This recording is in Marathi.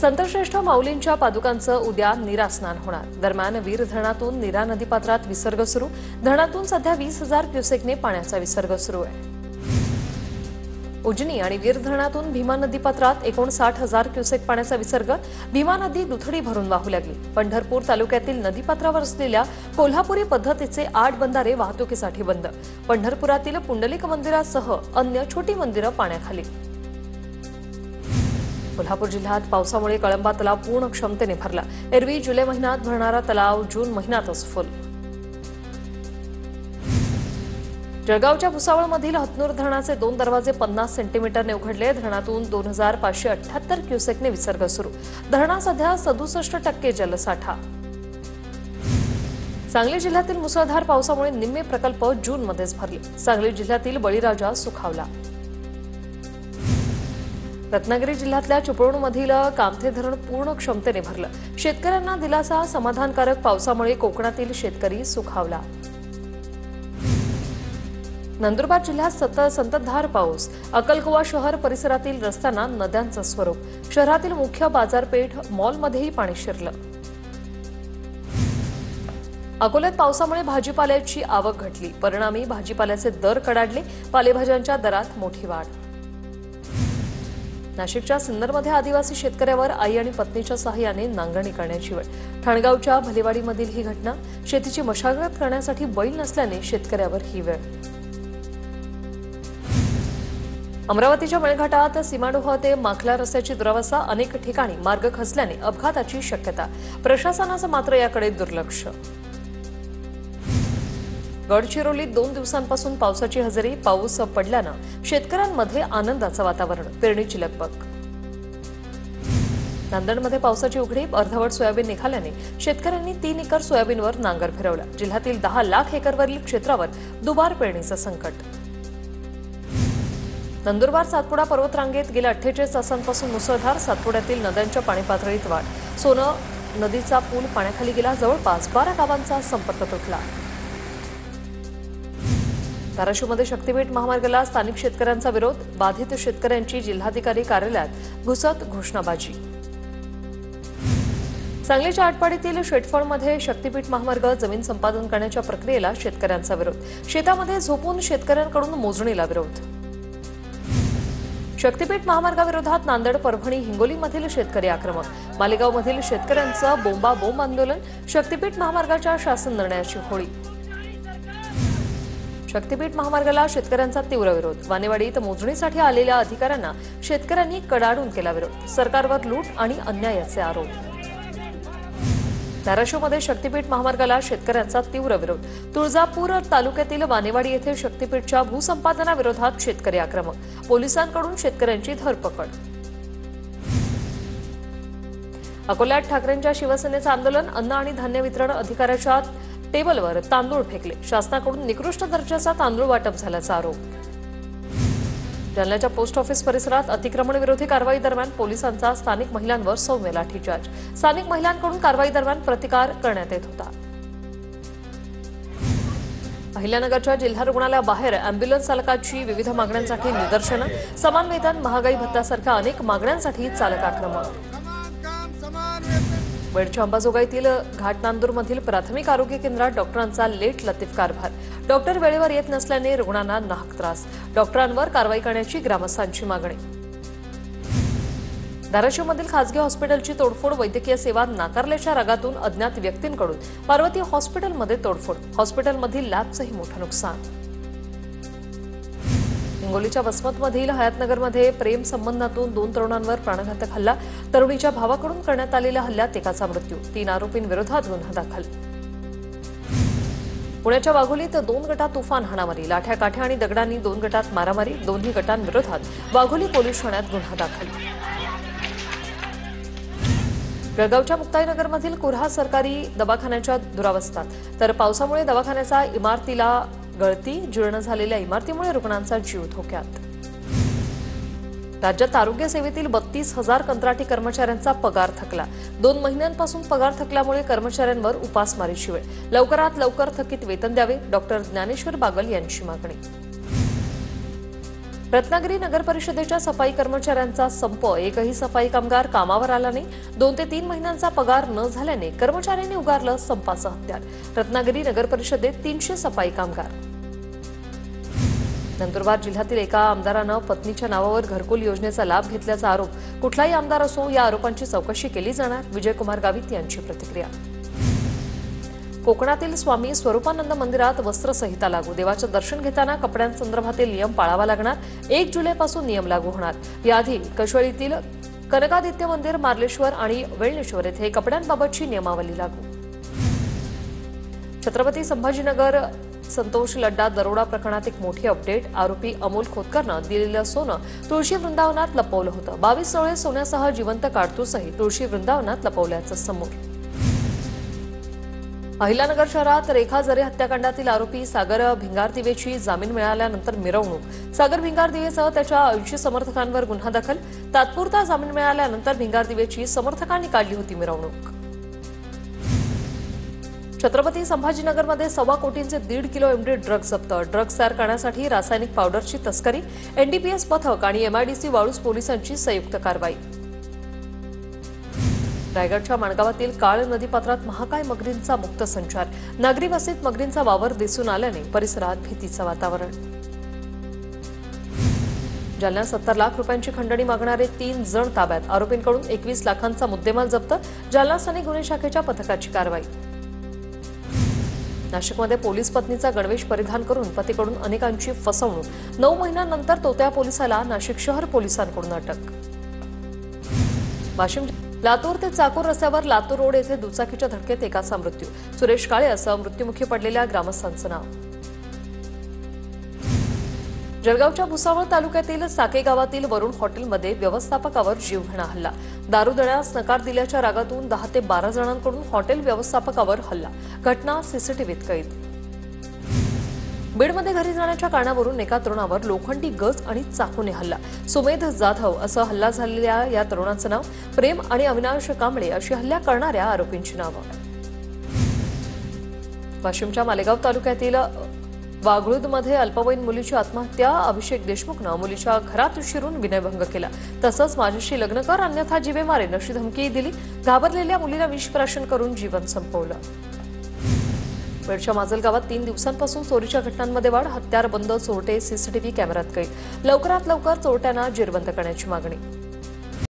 संतश्रेष्ठ माऊलींच्या पादुकांचं उद्या नीरा स्नान होणार। दरम्यान वीर धरणातून नीरा नदीपात्रात विसर्ग सुरू। धरणातून सध्या 20,000 क्युसेकने पाण्याचा विसर्ग सुरू आहे। उजनी आणि वीर धरणातून भीमा नदीपात्रात 59,000 क्युसेक पाण्याचा विसर्ग। भीमा नदी दुथडी भरून वाहू लागली। पंढरपूर तालुक्यातील नदीपात्रावर असलेल्या कोल्हापुरी पद्धतीचे 8 बंधारे वाहतुकीसाठी बंद। पंढरपुरातील पुंडलिक मंदिरासह अन्य छोटी मंदिरं पाण्याखाली। कोल्हापूर जिल्ह्यात पावसामुळे कळंबा तलाव पूर्ण क्षमतेने भरला। एरवी जुलै महिन्यात भरणारा तलाव जून महिन्यातच फुल। जळगावच्या भुसावळमधील हतनूर धरणाचे 2 दरवाजे 50 सेंटीमीटरने उघडले। धरणातून 2,578 क्युसेकने विसर्ग सुरू। धरणात सध्या 67% जलसाठा। सांगली जिल्ह्यातील मुसळधार पावसामुळे निम्मे प्रकल्प जूनमध्येच भरले। सांगली जिल्ह्यातील बळीराजा सुखावला। रत्नागिरी जिल्ह्यातल्या चिपळूणमधील कामथे धरण पूर्ण क्षमतेने भरलं। शेतकऱ्यांना दिलासा। समाधानकारक पावसामुळे कोकणातील शेतकरी सुखावला। नंदुरबार जिल्ह्यात संततधार पाऊस। अक्कलकुवा शहर परिसरातील रस्त्यांना नद्यांचं स्वरूप। शहरातील मुख्य बाजारपेठ मॉलमध्येही पाणी शिरलं। अकोल्यात पावसामुळे भाजीपाल्याची आवक घटली। परिणामी भाजीपाल्याचे दर कडाडले। पालेभाज्यांच्या दरात मोठी वाढ। नाशिकच्या सिन्नरमध्ये आदिवासी शेतकऱ्यावर आई आणि पत्नीच्या सहाय्याने नांगरणी करण्याची वेळ। ठाणगावच्या भलेवाडीमधील ही घटना। शेतीची मशागत करण्यासाठी बैल नसल्याने शेतकऱ्यावर ही वेळ। अमरावतीच्या मेळघाटात सीमाडोह ते माखला रस्त्याची दुरावस्था। अनेक ठिकाणी मार्ग खचल्याने अपघाताची शक्यता। प्रशासनाचं मात्र याकडे दुर्लक्ष। गडचिरोलीत 2 दिवसांपासून पावसाची हजेरी। पाऊस पडल्यानं शेतकऱ्यांमध्ये आनंदाचं वातावरण। पेरणीची लगबग। नांदेडमध्ये पावसाची उघडीप। अर्धवट सोयाबीन निघाल्याने शेतकऱ्यांनी 3 एकर सोयाबीनवर नांगर फिरवला। जिल्ह्यातील 10 लाख एकरवरील क्षेत्रावर दुबार पेरणीचं संकट। नंदुरबार सातपुडा पर्वतरांगेत गेल्या 48 तासांपासून मुसळधार। सातपुड्यातील नद्यांच्या पाणी पातळीत वाढ। सोनं नदीचा पूल पाण्याखाली गेला। जवळपास 12 गावांचा संपर्क तुटला। धाराशिवमध्ये शक्तीपीठ महामार्गाला स्थानिक शेतकऱ्यांचा विरोध। बाधित शेतकऱ्यांची जिल्हाधिकारी कार्यालयात घुसत घोषणाबाजी। सांगलीच्या आटपाडीतील शेटफळमध्ये शक्तीपीठ महामार्ग जमीन संपादन करण्याच्या प्रक्रियेला शेतकऱ्यांचा विरोध। शेतामध्ये झोपून शेतकऱ्यांकडून मोजणीला विरोध। शक्तीपीठ महामार्गाविरोधात नांदेड, परभणी, हिंगोलीमधील शेतकरी आक्रमक। मालेगावमधील शेतकऱ्यांचं बोंबाबोंब आंदोलन। शक्तीपीठ महामार्गाच्या शासन निर्णयाची होळी। शक्तीपीठ महामार्गाला शेतकऱ्यांचा तीव्र विरोध। वानेवाडीत मोजणीसाठी आलेल्या अधिकाऱ्यांना शेतकऱ्यांनी कडाडून केला विरोध। सरकारवर लूट आणि अन्यायाचे आरोप। धाराशिवमध्ये शक्तीपीठ महामार्गाला शेतकऱ्यांचा तीव्र विरोध। तुळजापूर तालुक्यातील वानेवाडी येथे शक्तीपीठच्या भूसंपादनाविरोधात शेतकरी आक्रमक। पोलिसांकडून शेतकऱ्यांची धरपकड। अकोल्यात ठाकरेंच्या शिवसेनेचं आंदोलन। अन्न आणि धान्य वितरण अधिकाऱ्याच्या टेबलवर तांदूळ फेकले। शासनाकडून निकृष्ट दर्जाचा तांदूळ वाटप झाल्याचा आरोप। जालन्याच्या पोस्ट ऑफिस परिसरात अतिक्रमण विरोधी कारवाई दरम्यान पोलिसांचा स्थानिक महिलांवर सौम्य लाठीचार्ज। स्थानिक महिलांकडून कारवाई दरम्यान प्रतिकार करण्यात येत होता। अहिल्यानगरच्या जिल्हा रुग्णालयाबाहेर अँब्युलन्स चालकाची विविध मागण्यांसाठी निदर्शनं। समान वेतन, महागाई भत्त्यासारख्या अनेक मागण्यांसाठी चालक आक्रमक। वेडच्या अंबाजोगाईतील घाटनांदूरमधील प्राथमिक आरोग्य केंद्रात डॉक्टरांचा लेट लतीफ कारभार। डॉक्टर वेळेवर येत नसल्याने रुग्णांना नाहक त्रास। डॉक्टरांवर कारवाई करण्याची ग्रामस्थांची मागणी। धाराशिवमधील खासगी हॉस्पिटलची तोडफोड। वैद्यकीय सेवा नाकारल्याच्या रागातून अज्ञात व्यक्तींकडून पार्वती हॉस्पिटलमध्ये तोडफोड। हॉस्पिटलमधील लॅबचंही मोठं नुकसान। हिंगोलीच्या वसमतमधील हयातनगरमध्ये प्रेम संबंधातून 2 तरुणांवर प्राणघातक हल्ला। तरुणीच्या भावाकडून करण्यात आलेल्या हल्ल्यात एकाचा मृत्यू। 3 आरोपींविरोधात गुन्हा दाखल। पुण्याच्या वाघोलीत 2 गटात तुफान हाणामारी। लाठ्या, काठ्या आणि दगडांनी 2 गटात मारामारी। दोन्ही गटांविरोधात वाघोली पोलीस ठाण्यात गुन्हा दाखल। जळगावच्या मुक्ताईनगरमधील कुऱ्हा सरकारी दवाखान्याच्या दुरावस्था। तर पावसामुळे दवाखान्याच्या इमारतीला गळती। जीर्ण झालेल्या इमारतीमुळे रुग्णांचा जीव धोक्यात। राज्यात आरोग्य सेवेतील 32,000 कंत्राटी कर्मचाऱ्यांचा पगार थकला। 2 महिन्यांपासून पगार थकल्यामुळे कर्मचाऱ्यांवर उपासमारीची वेळ। लवकरात लवकर थकीत वेतन द्यावे। डॉक्टर ज्ञानेश्वर बागल यांची मागणी। रत्नागिरी नगर परिषदेच्या सफाई कर्मचाऱ्यांचा संप. एकही सफाई कामगार कामावर आला नाही. 2 ते 3 महिन्यांचा पगार न झाल्याने कर्मचाऱ्यांनी उगारलं संपाचं हत्यार. रत्नागिरी नगर परिषदेत 300 सफाई कामगार. नंदुरबार जिल्ह्यातील एका आमदारानं पत्नीच्या नावावर घरकुल योजनेचा लाभ घेतल्याचा आरोप. कुठलाही आमदार असो, या आरोपांची चौकशी केली जाणार. विजयकुमार गावित यांची प्रतिक्रिया. कोकणातील स्वामी स्वरूपानंद मंदिरात वस्त्रसंहिता लागू. देवाचं दर्शन घेताना कपड्यांसंदर्भातील नियम पाळावा लागणार. 1 जुलैपासून नियम लागू होणार. याआधी कशेळीतील कनकादित्य मंदिर, मार्लेश्वर आणि वेळणेश्वर येथे कपड्यांबाबतची नियमावली लागू. छत्रपती संभाजीनगर संतोष लड्डा दरोडा प्रकरणात एक मोठी अपडेट. आरोपी अमोल खोतकरनं दिलेलं सोनं तुळशी वृंदावनात लपवलं होतं. 22 तोळे सोन्यासह जिवंत काडतूसही तुळशी वृंदावनात लपवल्याचं समोर. अहिल्यानगर शहरात रेखा जरे हत्याकांडातील आरोपी सागर भिंगारदिवेची जामीन मिळाल्यानंतर मिरवणूक. सागर भिंगारदिवेसह त्याच्या 80 समर्थकांवर गुन्हा दाखल. तात्पुरता जामीन मिळाल्यानंतर भिंगारदिवेची समर्थकांनी काढली होती मिरवणूक. छत्रपती संभाजीनगरमध्ये 1.25 कोटींचे 1.5 किलो एमडी ड्रग्ज जप्त. ड्रग्ज तयार करण्यासाठी रासायनिक पावडरची तस्करी. एनडीपीएस पथक आणि एमआयडीसी वाळूज पोलिसांची संयुक्त कारवाई. रायगडच्या माणगावातील काळ नदीपात्रात महाकाय मगरींचा मुक्त संचार. नागरी वस्तीत मगरींचा वावर दिसून आल्याने परिसरात भीतीचं वातावरण. जालन्यात 70 लाख रुपयांची खंडणी मागणारे 3 जण ताब्यात. आरोपींकडून 21 लाखांचा मुद्देमाल जप्त. जालना स्थानिक गुन्हे शाखेच्या पथकाची कारवाई. नाशिकमध्ये पोलीस पत्नीचा गणवेश परिधान करून पतीकडून अनेकांची फसवणूक. 9 महिन्यांनंतर तोत्या पोलिसाला नाशिक शहर पोलिसांकडून अटक. वाशिम लातूर ते चाकूर रस्त्यावर लातूर रोड येथे दुचाकीच्या धडकेत एकाचा मृत्यू. सुरेश काळे असं मृत्युमुखी पडलेल्या ग्रामस्थांचं नाव. जळगावच्या भुसावळ तालुक्यातील साके गावातील वरुण हॉटेलमध्ये व्यवस्थापकावर जीवघेणा हल्ला. दारू देण्यास नकार दिल्याच्या रागातून 10 ते 12 जणांकडून हॉटेल व्यवस्थापकावर हल्ला. घटना सीसीटीव्हीत कैद. बीडमध्ये घरी जाण्याच्या कारणावरून एका तरुणावर लोखंडी गज आणि चाकूने हल्ला. सुमेध जाधव असं हल्ला झालेल्या या तरुणाचं नाव. प्रेम आणि अविनाश कांबळे अशी हल्ला करणाऱ्या आरोपींची नावं. वाशिमच्या मालेगाव तालुक्यातील वाघळूदमध्ये अल्पवयीन मुलीची आत्महत्या. अभिषेक देशमुखनं मुलीच्या घरात शिरून विनयभंग केला. तसंच माझ्याशी लग्न कर अन्यथा जीवे मारेन अशी धमकी दिली. घाबरलेल्या मुलीला विषप्राशन करून जीवन संपवलं. बीडच्या माजल गावात 3 दिवसांपासून चोरीच्या घटनांमध्ये वाढ. हत्यार बंद चोरटे सीसीटीव्ही कॅमेऱ्यात कैद. लवकरात लवकर चोरट्यांना जेरबंद करण्याची मागणी.